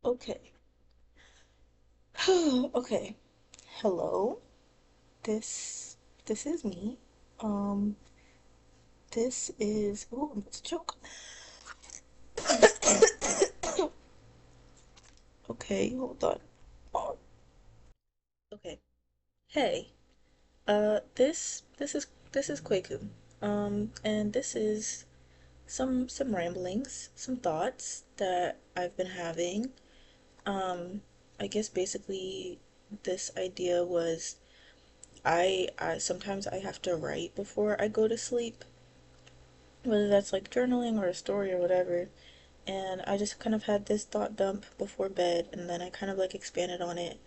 Okay. Okay. Hello. This is me. Um, this is oh, I'm about to choke. Okay, hold on. Oh, okay. Hey. This is Kwaku. And this is some ramblings, some thoughts that I've been having. Um, I guess basically this idea was I sometimes I have to write before I go to sleep, whether that's like journaling or a story or whatever. And I just kind of had this thought dump before bed, and then I kind of like expanded on it.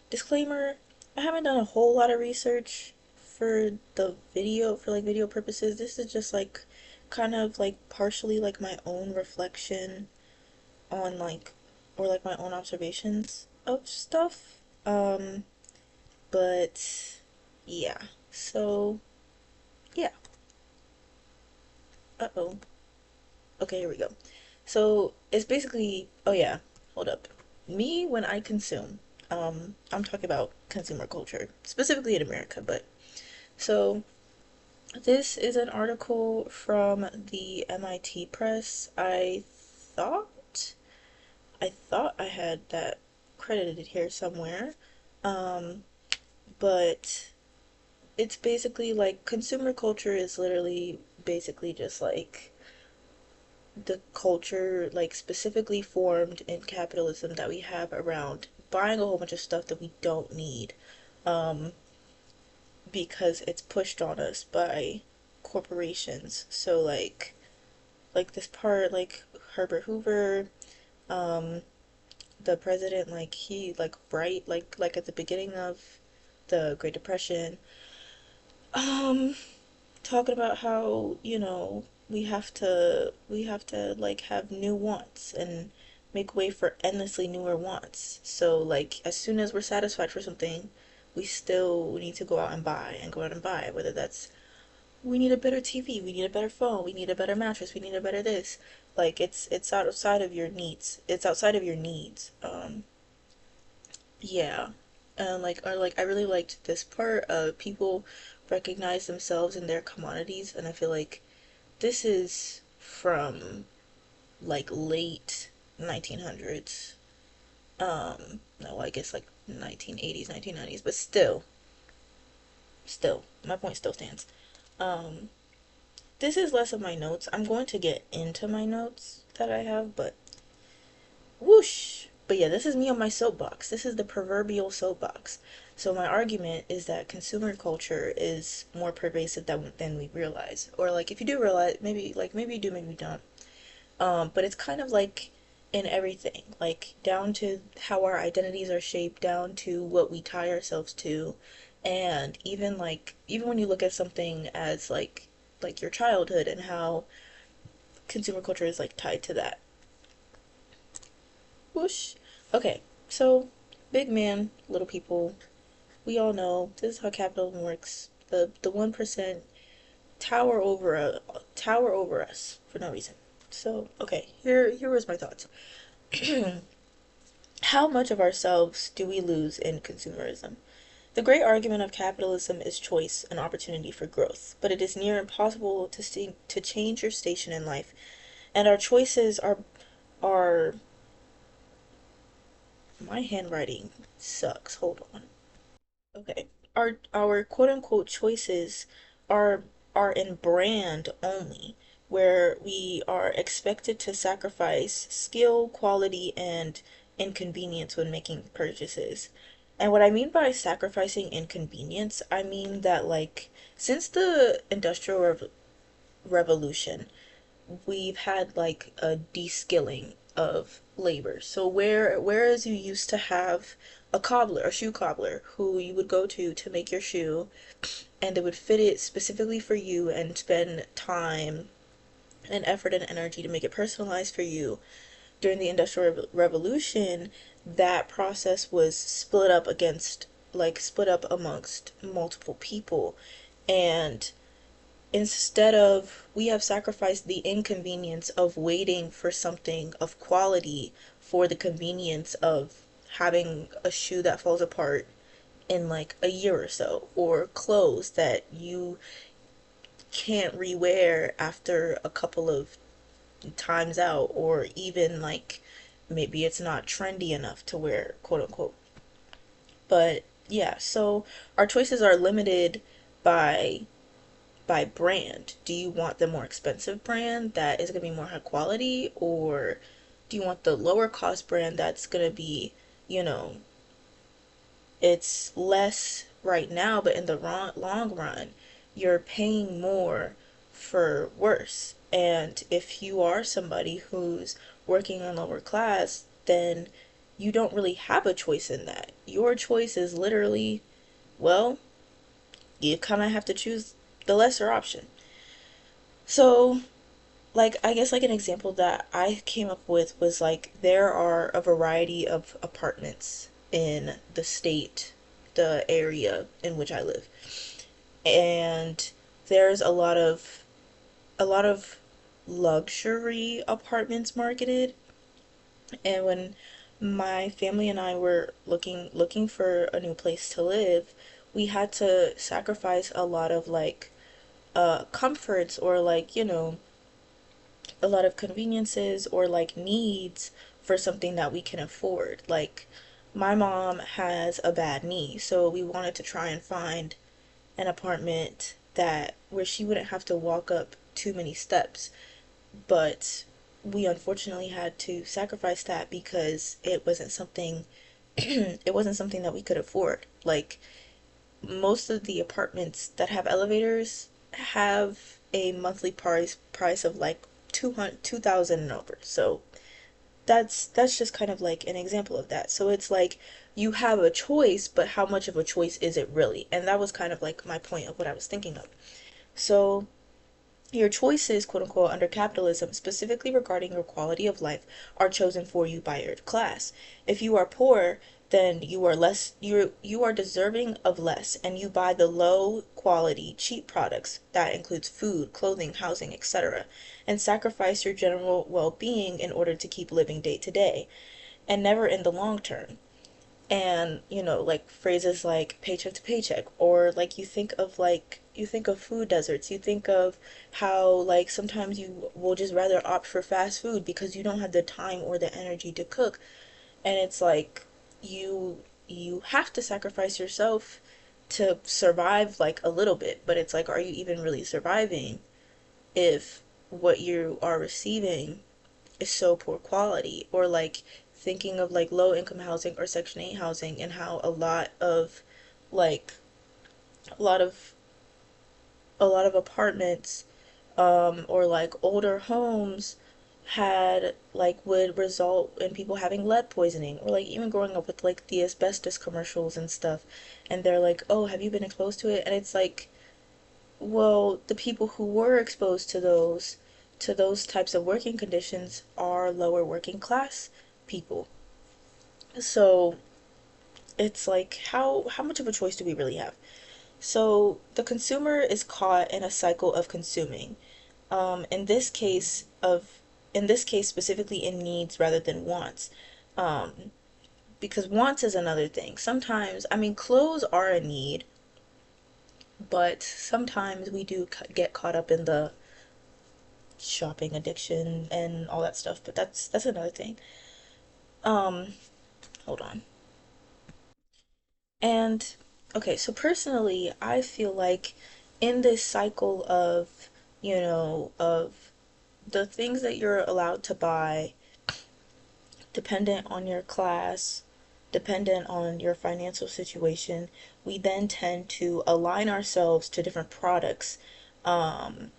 Disclaimer, I haven't done a whole lot of research for the video, for like video purposes. This is just like kind of like partially like my own reflection on like, or like my own observations of stuff. But yeah. So, yeah. Uh-oh. Okay, here we go. So it's basically, oh yeah, hold up. Me when I consume, I'm talking about consumer culture, specifically in America, but so this is an article from the MIT Press. Thought, I thought I had that credited here somewhere. Um, but it's basically like consumer culture is literally basically just like the culture like specifically formed in capitalism that we have around buying a whole bunch of stuff that we don't need, um, because it's pushed on us by corporations. So like this part like Herbert Hoover, um, the president, like he like right like at the beginning of the Great Depression, um talking about how, we have to like have new wants and make way for endlessly newer wants. So like as soon as we're satisfied for something, we need to go out and buy and go out and buy, whether that's we need a better TV, we need a better phone, we need a better mattress, we need a better this. Like it's outside of your needs. It's outside of your needs. Yeah. And like I really liked this part of people recognize themselves in their commodities, and I feel like this is from like late 1900s. No, I guess like 1980s, 1990s, but still, my point still stands. Um, this is less of my notes. I'm going to get into my notes that I have, but whoosh. But yeah, this is me on my soapbox. This is the proverbial soapbox. So my argument is that consumer culture is more pervasive than we realize. Or like if you do realize, maybe you do, maybe you don't. But it's kind of like in everything, like down to how our identities are shaped, down to what we tie ourselves to, and even when you look at something as like your childhood and how consumer culture is like tied to that. Whoosh. Okay, so big man, little people. We all know this is how capitalism works. The 1% tower over us for no reason. So okay, here was my thoughts. How much of ourselves do we lose in consumerism? The great argument of capitalism is choice and opportunity for growth, but it is near impossible to change your station in life, and our choices are my handwriting sucks. Hold on. Okay. Our quote unquote choices are are in brand only, where we are expected to sacrifice skill, quality, and inconvenience when making purchases. And what I mean by sacrificing inconvenience, I mean that like since the Revolution, we've had like a de-skilling of labor. So whereas you used to have a cobbler, a shoe cobbler, who you would go to make your shoe, and they would fit it specifically for you and spend time and effort and energy to make it personalized for you. During the Industrial Revolution, that process was split up amongst multiple people, and instead of we have sacrificed the inconvenience of waiting for something of quality for the convenience of having a shoe that falls apart in like a year or so, or clothes that you can't rewear after a couple of times out, or even like maybe it's not trendy enough to wear, quote unquote. But yeah, so our choices are limited by brand. Do you want the more expensive brand that is going to be more high quality, or do you want the lower cost brand that's going to be, you know, it's less right now, but in the long run, you're paying more for worse. And if you are somebody who's working on lower class, then you don't really have a choice in that. Your choice is literally, well, you kind of have to choose the lesser option. So, like, I guess like an example that I came up with was like there are a variety of apartments in the state, the area in which I live. And there's a lot of luxury apartments marketed. And when my family and I were looking for a new place to live, we had to sacrifice a lot of like comforts, or like, you know, a lot of conveniences or like needs for something that we can afford. Like, my mom has a bad knee, so we wanted to try and find an apartment that where she wouldn't have to walk up too many steps. But we unfortunately had to sacrifice that because it wasn't something it wasn't something that we could afford. Like, most of the apartments that have elevators have a monthly price of like 2,000 and over. So that's just kind of like an example of that. So it's like you have a choice, but how much of a choice is it really? And that was kind of like my point of what I was thinking of. So your choices, quote unquote, under capitalism, specifically regarding your quality of life, are chosen for you by your class. If you are poor, then you are deserving of less, and you buy the low quality, cheap products that includes food, clothing, housing, etc., and sacrifice your general well-being in order to keep living day to day, and never in the long term. And you know, like phrases like paycheck to paycheck, or like you think of food deserts, you think of how like sometimes you will just rather opt for fast food because you don't have the time or the energy to cook. And it's like you have to sacrifice yourself to survive like a little bit, but it's like, are you even really surviving if what you are receiving is so poor quality? Or like thinking of like low income housing or section 8 housing, and how like a lot of a lot of apartments, or like older homes had like would result in people having lead poisoning, or like even growing up with like the asbestos commercials and stuff, and they're like, oh, have you been exposed to it? And it's like, well, the people who were exposed to those types of working conditions are lower working class people. So it's like, how much of a choice do we really have? So the consumer is caught in a cycle of consuming. In this case specifically in needs rather than wants. Um, because wants is another thing. Sometimes, I mean, clothes are a need, but sometimes we do get caught up in the shopping addiction and all that stuff. But that's another thing. Um, Hold on. And okay, so personally, I feel like in this cycle of, you know, of the things that you're allowed to buy, dependent on your class, dependent on your financial situation, we then tend to align ourselves to different products, um,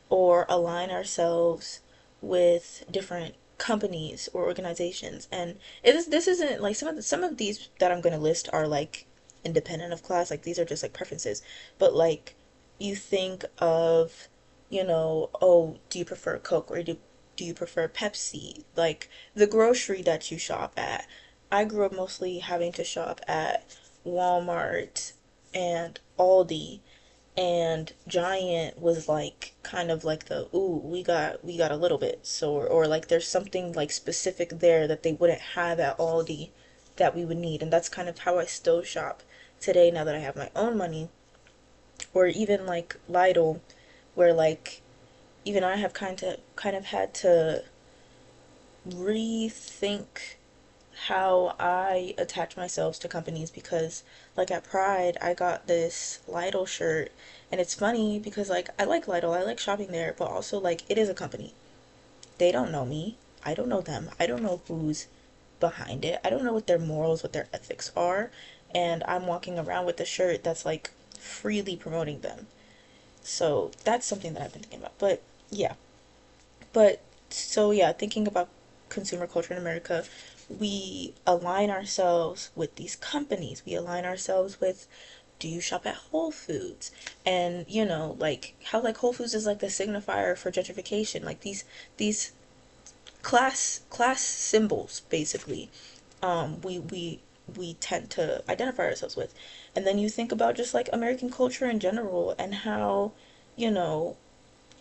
or align ourselves with different companies or organizations. And this isn't like some of these that I'm going to list are like independent of class, like these are just like preferences. But like, you think of, you know, oh, do you prefer Coke, or do you prefer Pepsi? Like the grocery that you shop at. I grew up mostly having to shop at Walmart and Aldi, and Giant was like kind of like the ooh, we got a little bit. So or like there's something like specific there that they wouldn't have at Aldi that we would need. And that's kind of how I still shop today now that I have my own money. Or even like Lidl, where like even I have kind of had to rethink how I attach myself to companies, because like at Pride I got this Lidl shirt, and it's funny because like I like Lidl, I like shopping there, but also like it is a company. They don't know me. I don't know them. I don't know who's behind it. I don't know what their morals, what their ethics are, and I'm walking around with a shirt that's like freely promoting them. So that's something that I've been thinking about. But yeah, but so yeah, thinking about consumer culture in America, we align ourselves with these companies. We align ourselves with, do you shop at Whole Foods? And you know, like how like Whole Foods is like the signifier for gentrification. Like these class symbols basically. We tend to identify ourselves with. And then you think about just like American culture in general and how, you know,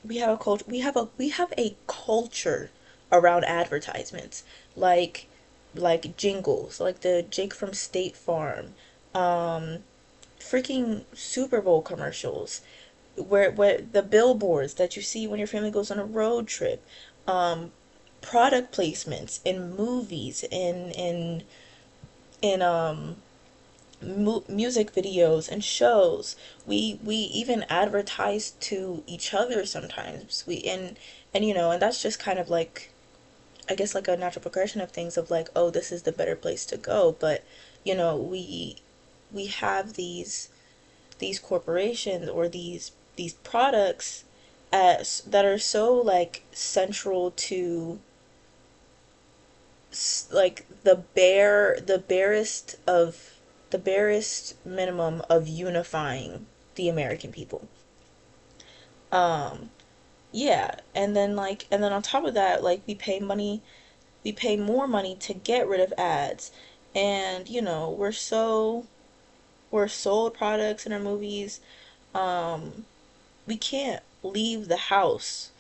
we have a culture we have a culture around advertisements, like jingles like the Jake from State Farm, um freaking Super Bowl commercials, where the billboards that you see when your family goes on a road trip, um product placements in movies, in music videos and shows. We even advertise to each other sometimes. We and you know, and that's just kind of like, I guess like a natural progression of things, of like, oh, this is the better place to go. But you know, we have these corporations or these products as that are so like central to like the barest minimum of unifying the American people. Um, yeah, and then on top of that, like we pay more money to get rid of ads. And you know, we're sold products in our movies. Um, we can't leave the house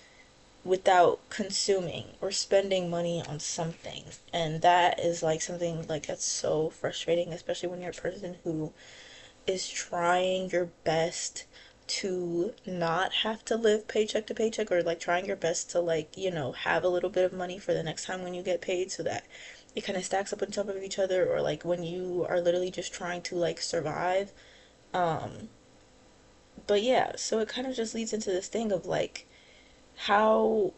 without consuming or spending money on something. And that is like something like that's so frustrating, especially when you're a person who is trying your best to not have to live paycheck to paycheck, or like trying your best to like, you know, have a little bit of money for the next time when you get paid, so that it kind of stacks up on top of each other, or like when you are literally just trying to like survive. Um, but yeah, so it kind of just leads into this thing of like how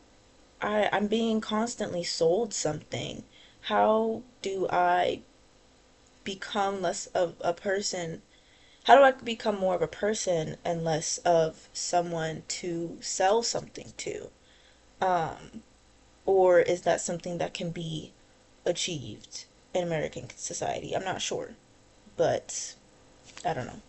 I'm being constantly sold something. How do I become less of a person? How do I become more of a person and less of someone to sell something to? Um, or is that something that can be achieved in American society? I'm not sure, but I don't know.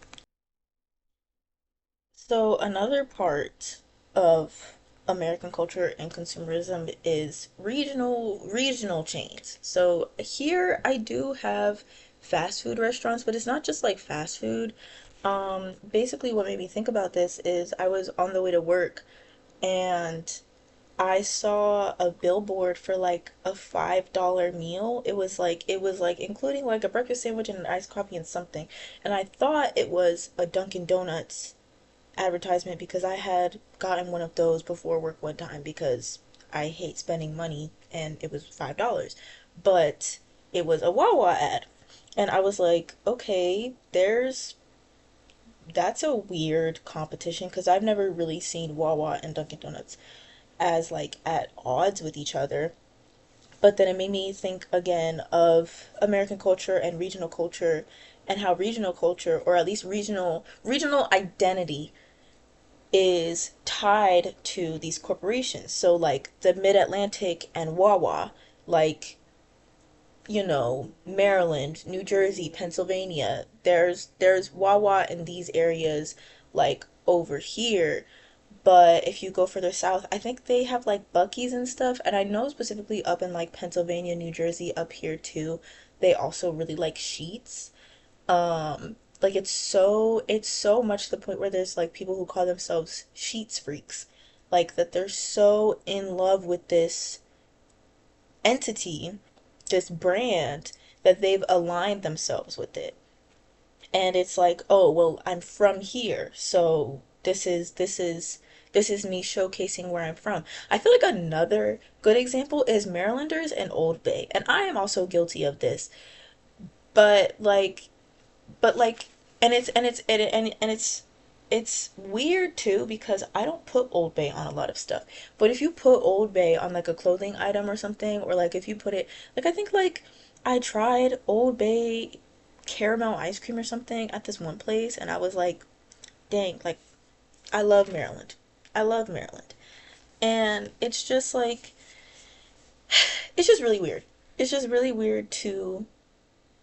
So another part of American culture and consumerism is regional chains. So here I do have fast food restaurants, but it's not just like fast food. Basically what made me think about this is I was on the way to work, and I saw a billboard for like a $5 meal. It was like including like a breakfast sandwich and an iced coffee and something. And I thought it was a Dunkin' Donuts advertisement, because I had gotten one of those before work one time because I hate spending money, and it was $5. But it was a Wawa ad. And I was like, okay, that's a weird competition, because I've never really seen Wawa and Dunkin' Donuts as like at odds with each other. But then it made me think again of American culture and regional culture, and how regional culture, or at least regional identity, is tied to these corporations. So like the Mid-Atlantic and Wawa, like, you know, Maryland, New Jersey, Pennsylvania, there's Wawa in these areas like over here. But if you go further south, I think they have like Buc-ee's and stuff. And I know specifically up in like Pennsylvania, New Jersey, up here too, they also really like Sheets. Like it's so much to the point where there's like people who call themselves sheets freaks. Like that they're so in love with this entity, this brand, that they've aligned themselves with it. And it's like, oh, well, I'm from here, so this is me showcasing where I'm from. I feel like another good example is Marylanders and Old Bay, and I am also guilty of this. But like, and it's weird too because I don't put Old Bay on a lot of stuff. But if you put Old Bay on like a clothing item or something, or like if you put it, like I think like I tried Old Bay caramel ice cream or something at this one place, and I was like, dang, like I love Maryland. I love Maryland. And it's just like, it's just really weird. It's just really weird to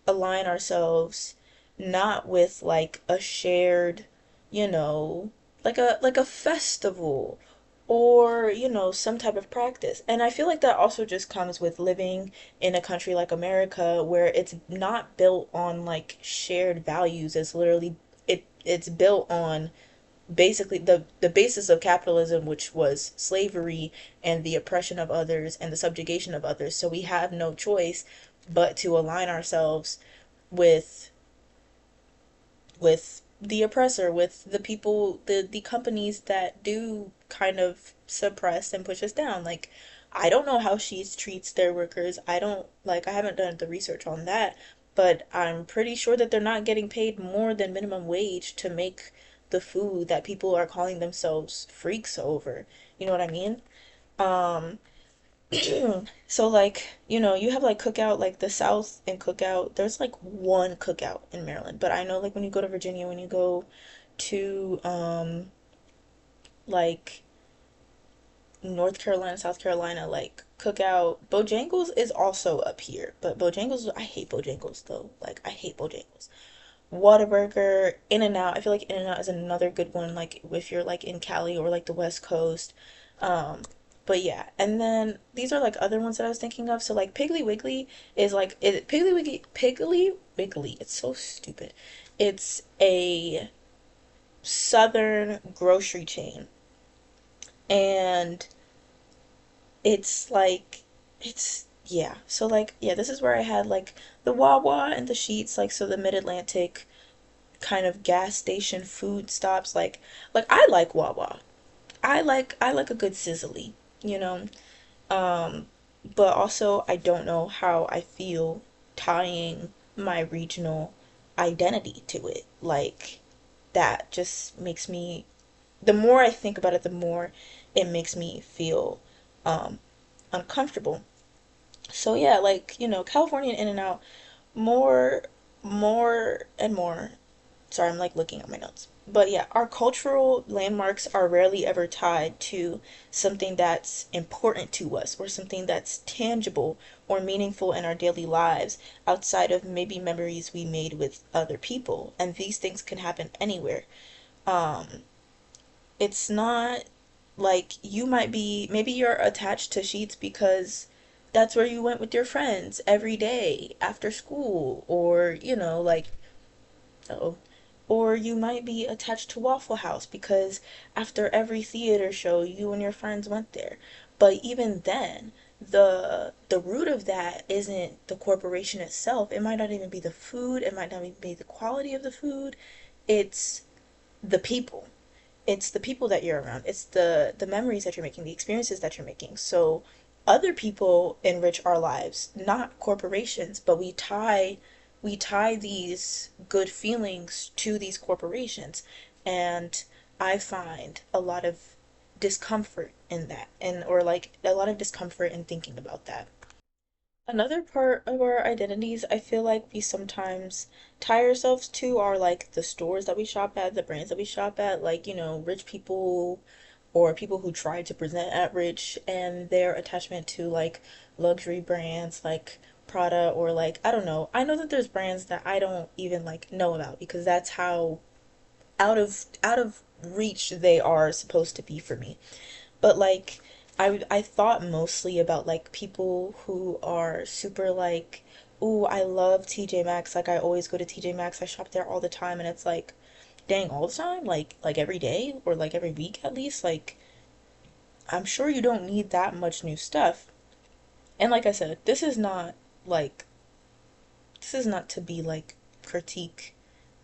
align ourselves not with like a shared, you know, like a festival or, some type of practice. And I feel like that also just comes with living in a country like America where it's not built on like shared values. It's literally it's built on basically the basis of capitalism, which was slavery and the oppression of others and the subjugation of others. So we have no choice but to align ourselves with the oppressor, with the people, the companies that do kind of suppress and push us down. Like, I don't know how she treats their workers. I don't like I haven't done the research on that, but I'm pretty sure that they're not getting paid more than minimum wage to make the food that people are calling themselves freaks over. You know what I mean? Um, So like, you have like cookout, like the South and cookout. There's like one cookout in Maryland, but I know like when you go to Virginia, when you go to like North Carolina, South Carolina, like cookout, Bojangles is also up here. But Bojangles, I hate Bojangles though. Like I hate Bojangles. Whataburger, In and Out. I feel like In and Out is another good one, like if you're like in Cali or like the West Coast. Um, but yeah, and then these are like other ones that I was thinking of. So like Piggly Wiggly is like Piggly Wiggly. It's so stupid. It's a southern grocery chain, and it's like it's yeah. So like yeah, this is where I had like the Wawa and the Sheets, like so the Mid Atlantic kind of gas station food stops like I like Wawa. I like a good sizzly, you know. Um but also I don't know how I feel tying my regional identity to it. Like that just makes me the more I think about it, the more it makes me feel um uncomfortable. So yeah, like, California and In-N-Out more and more. Sorry, I'm like looking at my notes. But yeah, our cultural landmarks are rarely ever tied to something that's important to us or something that's tangible or meaningful in our daily lives outside of maybe memories we made with other people. And these things can happen anywhere. Um, it's not like you might be, maybe you're attached to Sheets because that's where you went with your friends every day after school, or, like, oh, or you might be attached to Waffle House because after every theater show, you and your friends went there. But even then, the root of that isn't the corporation itself. It might not even be the food. It might not even be the quality of the food. It's the people. It's the people that you're around. It's the memories that you're making, the experiences that you're making. So other people enrich our lives, not corporations, but we tie these good feelings to these corporations. And I find a lot of discomfort in that, and or like a lot of discomfort in thinking about that. Another part of our identities I feel like we sometimes tie ourselves to are like the stores that we shop at, the brands that we shop at, like, rich people or people who try to present at rich, and their attachment to like luxury brands like Prada, or like I don't know. I know that there's brands that I don't even like know about because that's how out of reach they are supposed to be for me. But I thought mostly about like people who are super like ooh, I love TJ Maxx. Like I always go to TJ Maxx. I shop there all the time and it's like, dang, all the time? Like every day or like every week at least? Like I'm sure you don't need that much new stuff. And like I said, like this is not to be like critique,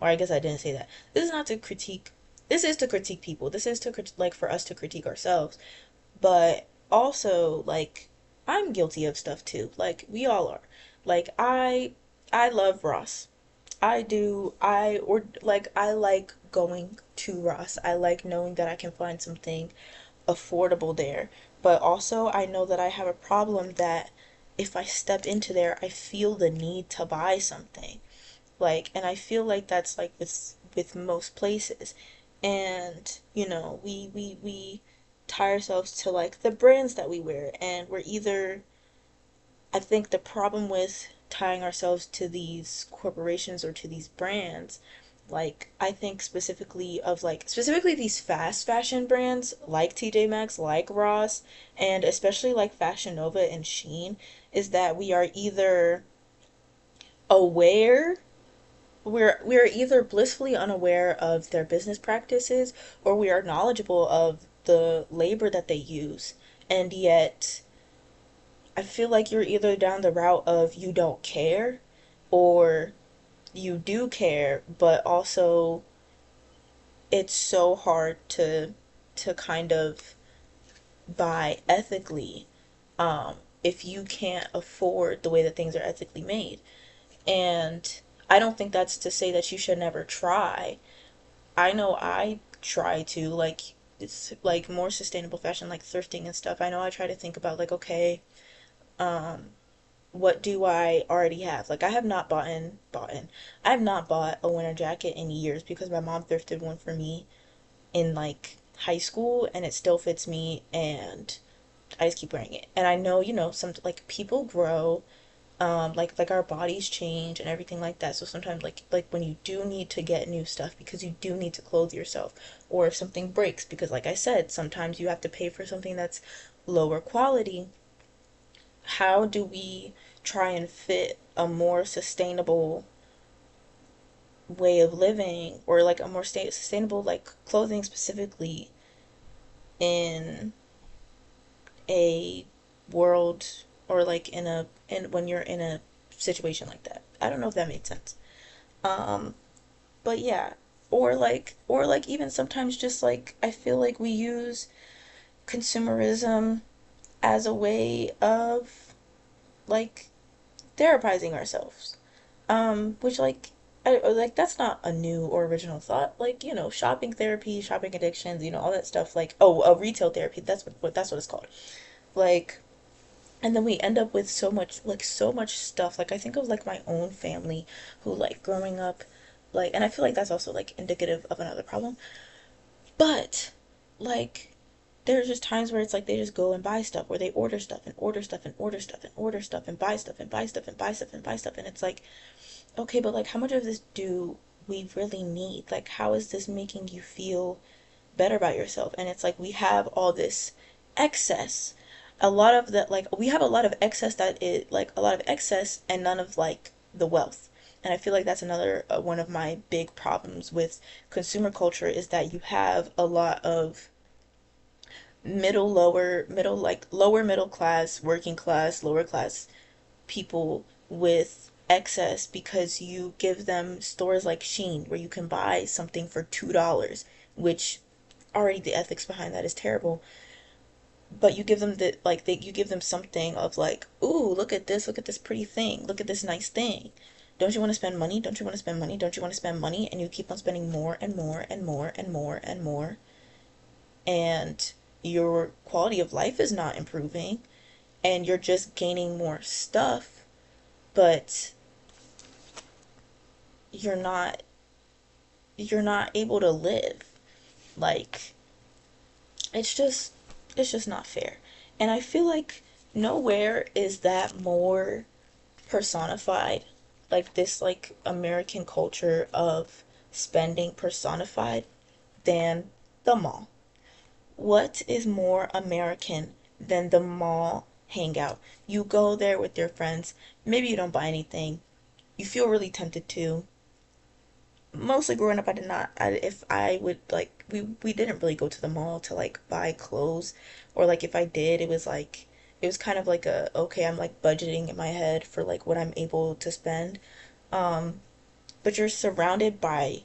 or I guess I didn't say that. This is not to critique. This is to critique people. This is to like for us to critique ourselves. But also like I'm guilty of stuff too. Like we all are. Like I love Ross. I do. I like going to Ross. I like knowing that I can find something affordable there. But also I know that I have a problem that if I step into there, I feel the need to buy something. Like, and I feel like that's like with most places. And, we tie ourselves to like the brands that we wear and we're either I think the problem with tying ourselves to these corporations or to these brands, like I think specifically these fast fashion brands like TJ Maxx, like Ross, and especially like Fashion Nova and Shein, is that we are either aware we're either blissfully unaware of their business practices or we are knowledgeable of the labor that they use. And yet I feel like you're either down the route of you don't care or you do care, but also it's so hard to kind of buy ethically if you can't afford the way that things are ethically made. And I don't think that's to say that you should never try. I know I try to like it's like more sustainable fashion like thrifting and stuff. I know I try to think about like okay, what do I already have? Like I have not bought a winter jacket in years because my mom thrifted one for me in like high school and it still fits me and I just keep wearing it. And I know, some like people grow, like our bodies change and everything like that. So sometimes like when you do need to get new stuff because you do need to clothe yourself or if something breaks because like I said, sometimes you have to pay for something that's lower quality. How do we try and fit a more sustainable way of living or like a more sustainable like clothing specifically in a world or like in when you're in a situation like that. I don't know if that made sense. Um, but yeah, or like even sometimes just like I feel like we use consumerism as a way of like therapizing ourselves. Which like that's not a new or original thought. Like, shopping therapy, shopping addictions, all that stuff like retail therapy, that's what it's called. Like and then we end up with so much stuff. Like I think of like my own family who like growing up and I feel like that's also like indicative of another problem. But like there's just times where it's like they just go and buy stuff, where they order stuff and order stuff and order stuff and order stuff and buy stuff and buy stuff and buy stuff and buy stuff and it's like, okay, but like how much of this do we really need? Like how is this making you feel better about yourself? And it's like we have all this excess. A lot of that like we have a lot of excess a lot of excess and none of like the wealth. And I feel like that's another one of my big problems with consumer culture is that you have a lot of lower middle class, working class, lower class people with excess because you give them stores like Shein where you can buy something for $2, which already the ethics behind that is terrible. But you give them you give them something of like, ooh, look at this pretty thing, look at this nice thing. Don't you want to spend money? Don't you want to spend money? Don't you want to spend money? And you keep on spending more and more and more and more and more. And your quality of life is not improving and you're just gaining more stuff, but you're not you're not able to live. Like it's just not fair. And I feel like nowhere is that more personified, like this like American culture of spending personified than the mall. What is more American than the mall hang out. You go there with your friends. Maybe you don't buy anything. You feel really tempted to. Mostly growing up, I did not. If I would like, we didn't really go to the mall to like buy clothes, or like if I did, it was kind of like a okay, I'm like budgeting in my head for like what I'm able to spend. Um, but you're surrounded by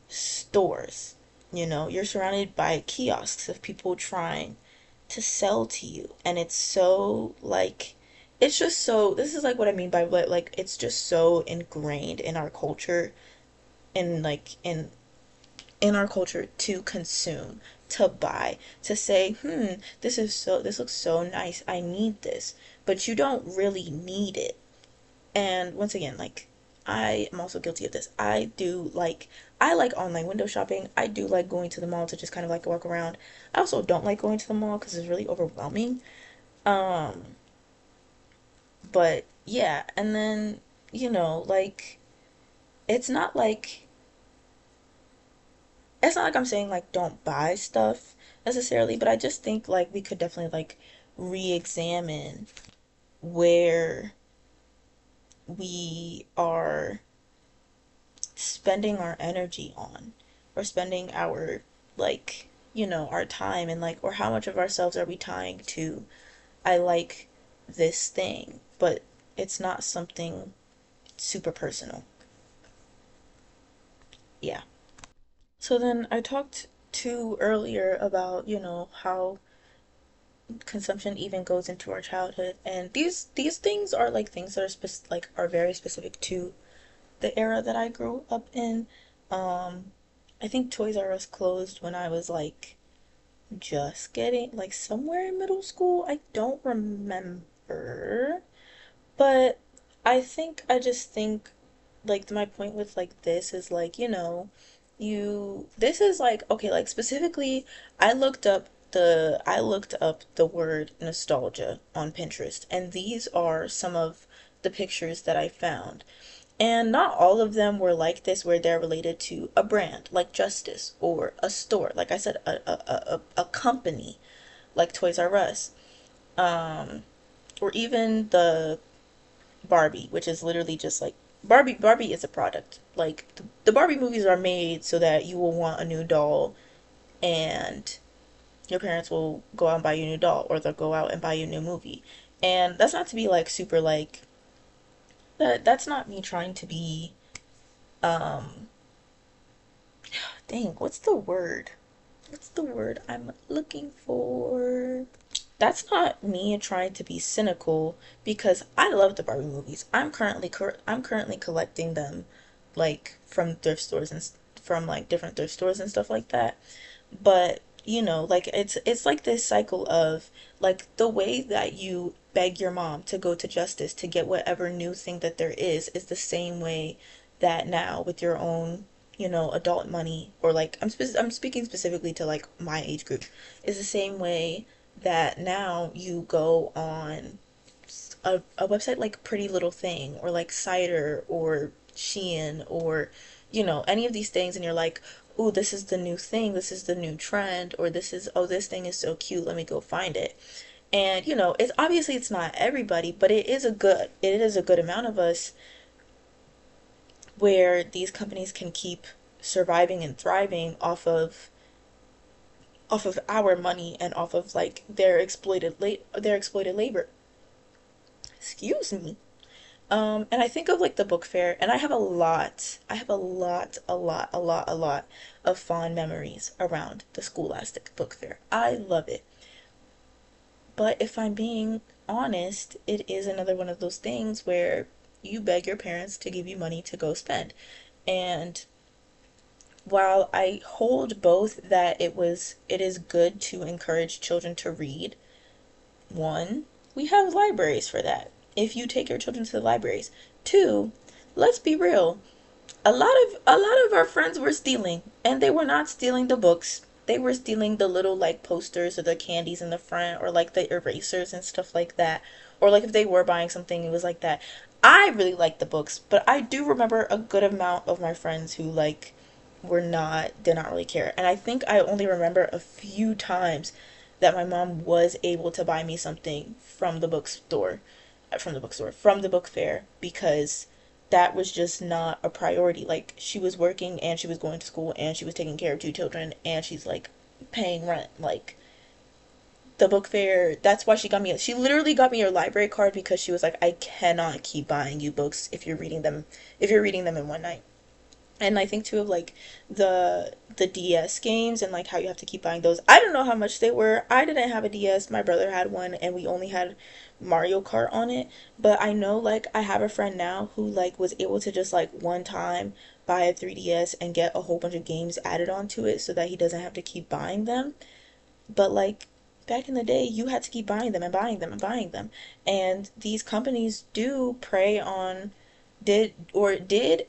stores. You're surrounded by kiosks of people trying to sell to you, and it's so like it's just so this is like what I mean by what like it's just so ingrained in our culture, in like in our culture to consume, to buy, to say, this looks so nice, I need this, but you don't really need it. And once again, like, I am also guilty of this. I like online window shopping. I do like going to the mall to just kind of like walk around. I also don't like going to the mall because it's really overwhelming. Um, but yeah, and then, like, it's not like I'm saying like don't buy stuff necessarily, but I just think like we could definitely like re-examine where we are spending our energy on, or spending our like our time, and like, or how much of ourselves are we tying to I like this thing, but it's not something super personal. Yeah. So then I talked to earlier about how consumption even goes into our childhood, and these things are like things that are like are very specific to the era that I grew up in. um I think Toys R Us closed when I was like just getting like somewhere in middle school. I don't remember, but I just think like my point with like this is like, this is like okay, like specifically I looked up the word nostalgia on Pinterest, and these are some of the pictures that I found. And not all of them were like this, where they're related to a brand like Justice, or a store, like I said, a company like Toys R Us, um, or even the Barbie, which is literally just like Barbie is a product. Like the Barbie movies are made so that you will want a new doll, and your parents will go out and buy you a new doll, or they'll go out and buy you a new movie. And that's not to be like super like that's not me trying to be um dang, what's the word? What's the word I'm looking for? That's not me trying to be cynical, because I love the Barbie movies. I'm currently collecting them, like from thrift stores and from like different thrift stores and stuff like that. But like it's like this cycle of like the way that you beg your mom to go to Justice to get whatever new thing that there is the same way that now with your own adult money, or like I'm speaking specifically to like my age group, is the same way that now you go on a website like Pretty Little Thing, or like Cider, or Shein, or any of these things, and you're like, ooh, this is the new thing, this is the new trend, or this is, oh, this thing is so cute, let me go find it. And it's obviously it's not everybody, but it is a good amount of us, where these companies can keep surviving and thriving off of our money, and off of like their exploited labor. Excuse me. And I think of like the book fair, and I have a lot of fond memories around the Scholastic Book Fair. I love it. But if I'm being honest, it is another one of those things where you beg your parents to give you money to go spend. And while I hold both that it is good to encourage children to read, one, we have libraries for that. If you take your children to the libraries. Two, let's be real. A lot of our friends were stealing, and they were not stealing the books. They were stealing the little like posters or the candies in the front, or like the erasers and stuff like that. Or like if they were buying something, it was like that. I really liked the books, but I do remember a good amount of my friends who like did not really care. And I think I only remember a few times that my mom was able to buy me something from the book fair, because that was just not a priority. Like, she was working and she was going to school and she was taking care of two children and she's like paying rent. Like, the book fair, that's why she literally got me your library card, because she was like, I cannot keep buying you books if you're reading them in one night. And I think too of like the DS games and like how you have to keep buying those. I don't know how much they were. I didn't have a DS. My brother had one and we only had Mario Kart on it. But I know like I have a friend now who like was able to just like one time buy a 3DS and get a whole bunch of games added onto it so that he doesn't have to keep buying them. But like back in the day, you had to keep buying them and buying them and buying them. And these companies do prey on, did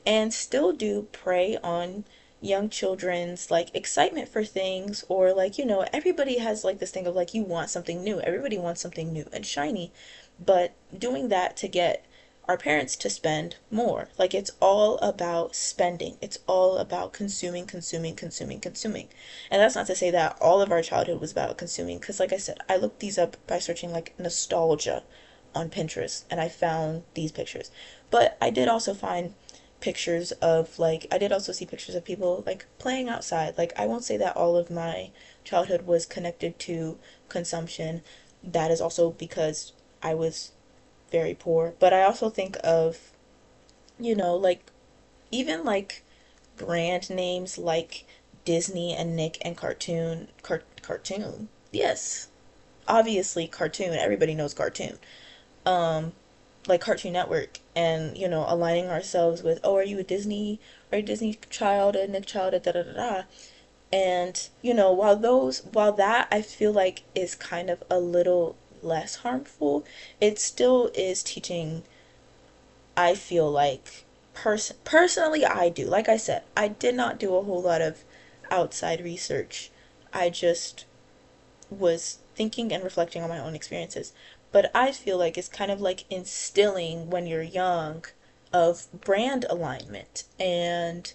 and still do prey on young children's like excitement for things, or like, everybody has like this thing of like, you want something new. Everybody wants something new and shiny, but doing that to get our parents to spend more. Like, it's all about spending. It's all about consuming, consuming, consuming, consuming. And that's not to say that all of our childhood was about consuming, because, like I said, I looked these up by searching like nostalgia on Pinterest and I found these pictures. But I did also find pictures of like, I did also see pictures of people like playing outside. Like, I won't say that all of my childhood was connected to consumption. That is also because I was very poor. But I also think of, like, even like brand names like Disney and Nick and Cartoon. Yes, obviously Cartoon. Everybody knows Cartoon. Um, like Cartoon Network, and aligning ourselves with, oh, are you a Disney child, a Nick child, a da da da da. And while that I feel like is kind of a little less harmful, it still is teaching. I feel like personally I do. Like I said, I did not do a whole lot of outside research. I just was thinking and reflecting on my own experiences. But I feel like it's kind of like instilling when you're young of brand alignment and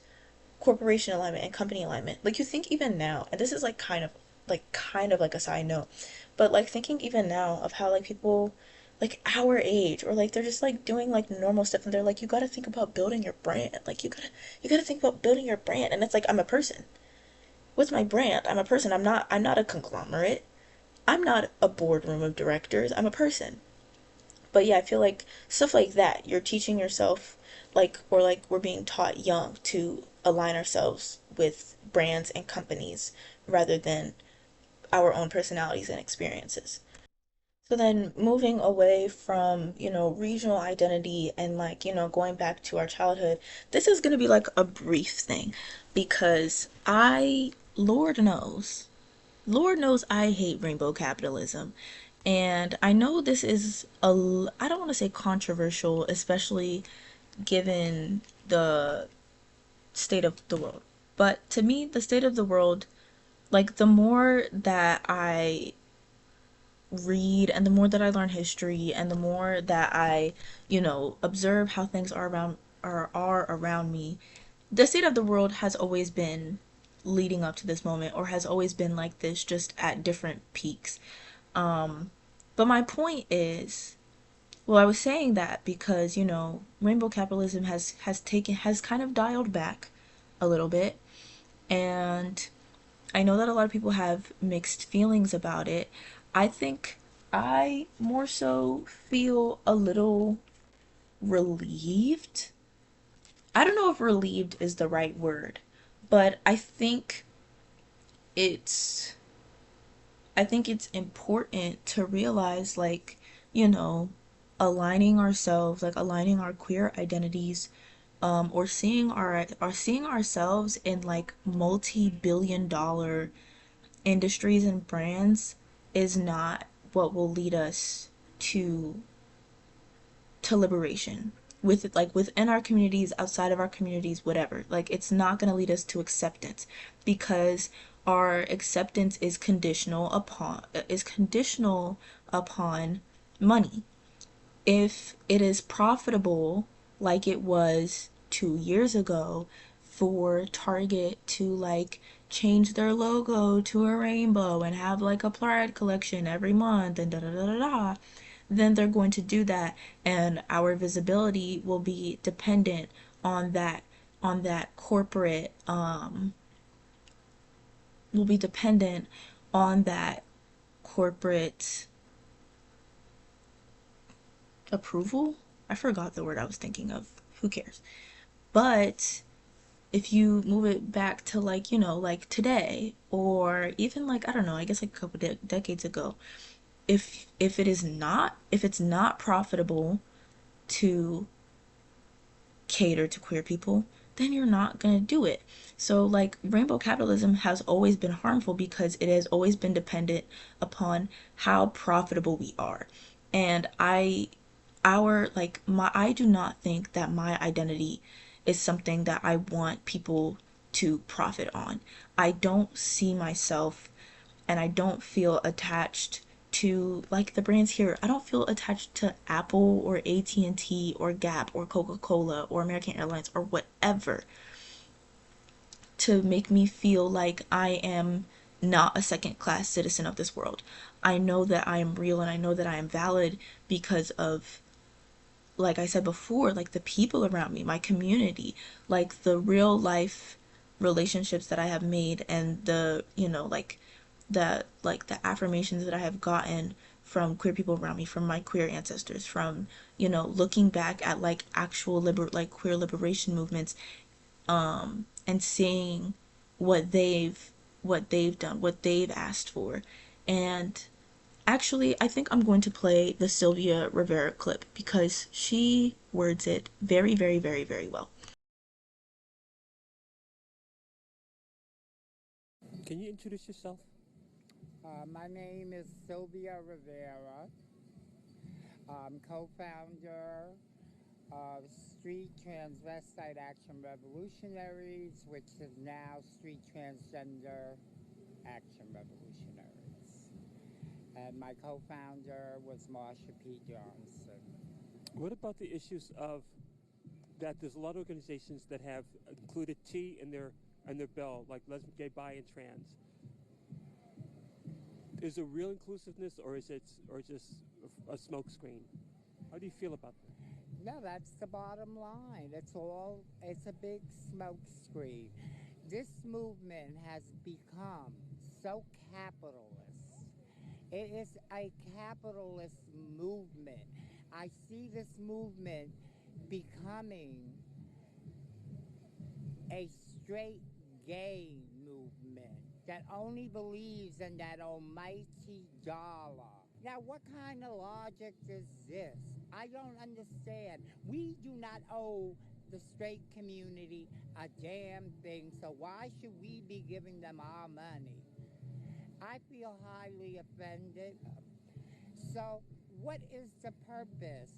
corporation alignment and company alignment. Like, you think even now, and this is like kind of like a side note, but like thinking even now of how like people like our age, or like they're just like doing like normal stuff and they're like, you got to think about building your brand. Like, you got to think about building your brand. And it's like, I'm a person. What's my brand? I'm a person. I'm not a conglomerate. I'm not a boardroom of directors. I'm a person. But yeah, I feel like stuff like that, you're teaching yourself, like, or like we're being taught young to align ourselves with brands and companies rather than our own personalities and experiences. So then moving away from, regional identity and like, going back to our childhood, this is going to be like a brief thing, because Lord knows I hate rainbow capitalism. And I know this is I don't want to say controversial, especially given the state of the world. But to me, the state of the world, like, the more that I read and the more that I learn history and the more that I, observe how things are around me, the state of the world has always been leading up to this moment, or has always been like this, just at different peaks. But my point is, well, I was saying that because, rainbow capitalism has kind of dialed back a little bit, and I know that a lot of people have mixed feelings about it. I think I more so feel a little relieved. I don't know if relieved is the right word, but it's I think it's important to realize, like, you know, aligning ourselves, like aligning our queer identities, or seeing ourselves in like multi-billion dollar industries and brands is not what will lead us to liberation, with like within our communities, outside of our communities, whatever. Like, it's not going to lead us to acceptance, because our acceptance is conditional upon money. If it is profitable like it was 2 years ago, for Target to like change their logo to a rainbow and have like a pride collection every month and da da da da da, then they're going to do that, and our visibility will be dependent on that corporate will be dependent on that corporate approval. I forgot the word I was thinking of. Who cares? But if you move it back to like, like today, or even like, I don't know, I guess like a couple decades ago, if it's not profitable to cater to queer people, then you're not going to do it. So, like, rainbow capitalism has always been harmful because it has always been dependent upon how profitable we are. And I do not think that my identity is something that I want people to profit on. I don't see myself, and I don't feel attached to like the brands here. I don't feel attached to Apple or AT&T or Gap or Coca-Cola or American Airlines or whatever to make me feel like I am not a second class citizen of this world. I know that I am real and I know that I am valid because of, like I said before, like the people around me, my community, like the real life relationships that I have made, and the affirmations that I have gotten from queer people around me, from my queer ancestors, from looking back at like actual queer liberation movements, and seeing what they've done, what they've asked for. And actually, I think I'm going to play the Sylvia Rivera clip because she words it very, very, very, very well. Can you introduce yourself? My name is Sylvia Rivera. I'm co-founder of Street Transvestite Action Revolutionaries, which is now Street Transgender Action Revolutionaries. And my co-founder was Marsha P. Johnson. What about the issues of that there's a lot of organizations that have included T in their bill, like lesbian, gay, bi, and trans. Is there real inclusiveness, or is it or just a smokescreen? How do you feel about that? No, that's the bottom line. It's a big smoke screen. This movement has become so capitalist. It is a capitalist movement. I see this movement becoming a straight gay movement that only believes in that almighty dollar. Now, what kind of logic is this? I don't understand. We do not owe the straight community a damn thing, so why should we be giving them our money? I feel highly offended. So, what is the purpose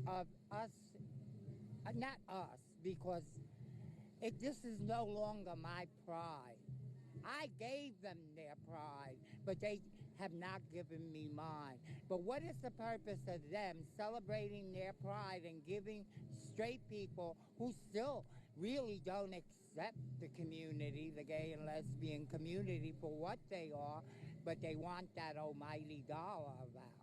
of us? Not us, because this is no longer my pride. I gave them their pride, but they have not given me mine. But what is the purpose of them celebrating their pride and giving straight people who still really don't accept the community, the gay and lesbian community, for what they are, but they want that almighty dollar back?